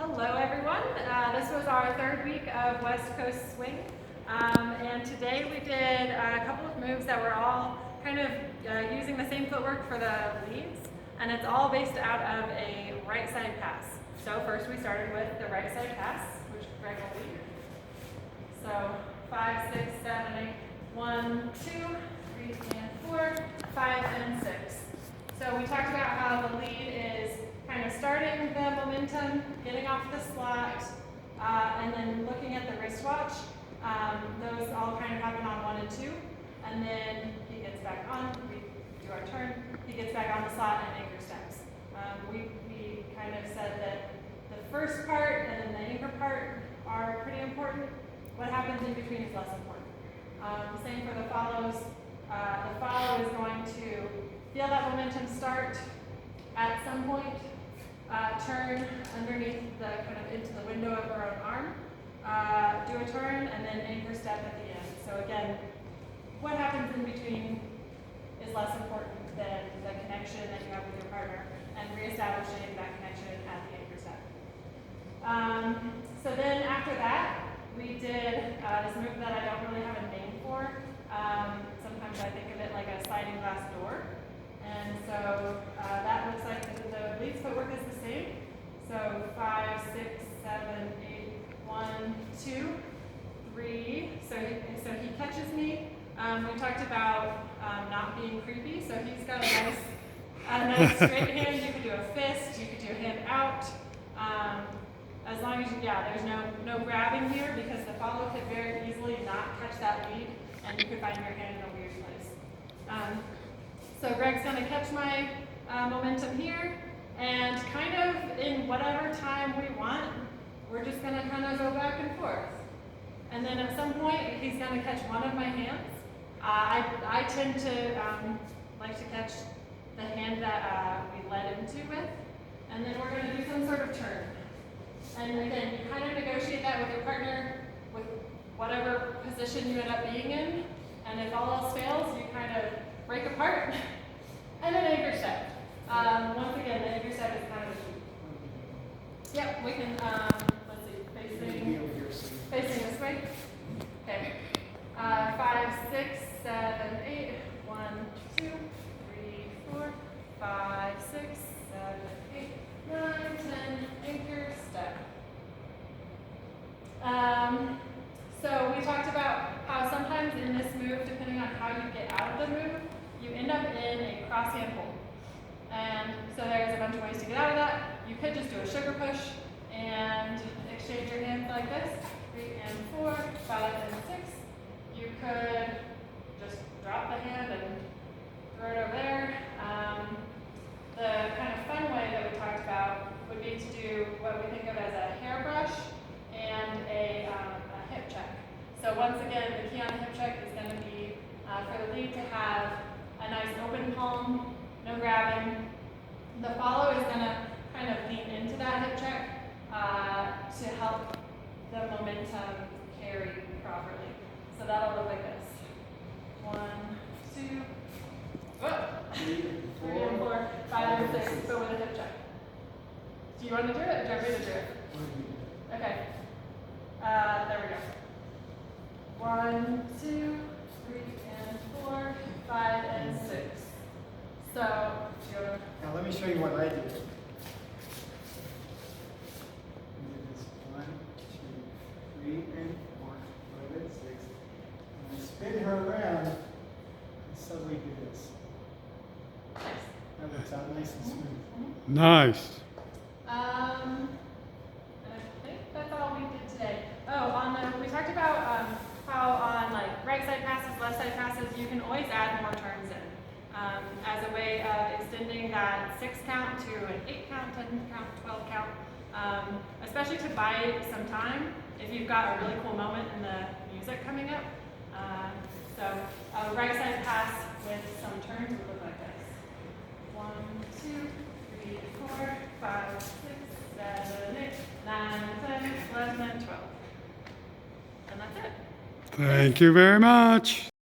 Hello everyone, this was our third week of West Coast Swing, and today we did a couple of moves that were all kind of using the same footwork for the leads, and it's all based out of a right side pass. So first we started with the right side pass, which Greg will lead. So 5, 6, 7, 8, 1, 2, 3, and 4, 5, and 6. So we talked about how the lead is kind of starting the momentum, getting off the slot, and then looking at the wristwatch. Those all kind of happen on 1 and 2. And then he gets back on, we do our turn, he gets back on the slot and anchor steps. We kind of said that the first part and then the anchor part are pretty important. What happens in between is less important. Same for the follows. The follow is going to feel that momentum start at some point, turn underneath the kind of into the window of her own arm, do a turn, and then anchor step at the end. So again, what happens in between is less important than the connection that you have with your partner and reestablishing that connection at the anchor step. So then after that, we did this move that I don't really have a name for. Sometimes I think of it like a sliding glass door. And so that looks like the lead footwork is the same. So 5, 6, 7, 8, 1, 2, 3. So he catches me. We talked about not being creepy. So he's got a nice straight hand. You could do a fist. You could do a hand out. As long as there's no grabbing here because the follow could very easily not catch that lead, and you could find your hand in a weird place. So Greg's going to catch my momentum here, and kind of in whatever time we want, we're just going to kind of go back and forth. And then at some point, he's going to catch one of my hands. I tend to like to catch the hand that we led into with, and then we're going to do some sort of turn. And again, you kind of negotiate that with your partner with whatever position you end up being in, and if all else fails, you kind of break apart, and then anchor step. Once again, the anchor step is kind of a key. Yep, we can, let's see, facing this way. Okay. 5, 6, 7, 8, 1, 2, 3, 4, 5, 6, 7, 8, 9, 10, anchor step. So we talked about how sometimes in this move, depending on how you get out of the move, you end up in a cross hand hold. And so there's a bunch of ways to get out of that. You could just do a sugar push and exchange your hands like this, 3 and 4, 5 and 6. You could just drop the hand and throw it over there. The kind of fun way that we talked about would be to do what we think of as a hairbrush and a hip check. So once again, the key on the hip check is going to be for the lead to have a nice open palm, no grabbing. The follow is going to kind of lean into that hip check to help the momentum carry properly. So that'll look like this. 1, 2, whoa. 3 and 4, 5 and 6, but with a hip check. Do you want to do it? Or do you want me to do it? Okay. There we go. 1, 2, 3 and 4, 5 and 6. So, now let me show you what I did. This 1, 2, 3 and 4, 5 and 6. And I spin her around and suddenly do this. That works out nice and smooth. Nice. And I think that's all we did today. Oh, we talked about how on like right side passes, left side passes, you can always add more turns in as a way of extending that 6 count to an 8 count, 10 count, 12 count, especially to buy some time if you've got a really cool moment in the music coming up. So a right side pass with some turns would look like this. 1, 2, 3, 4, 5, 6, 7, 8, 9, 10, 11, 12. And that's it. Thank you very much.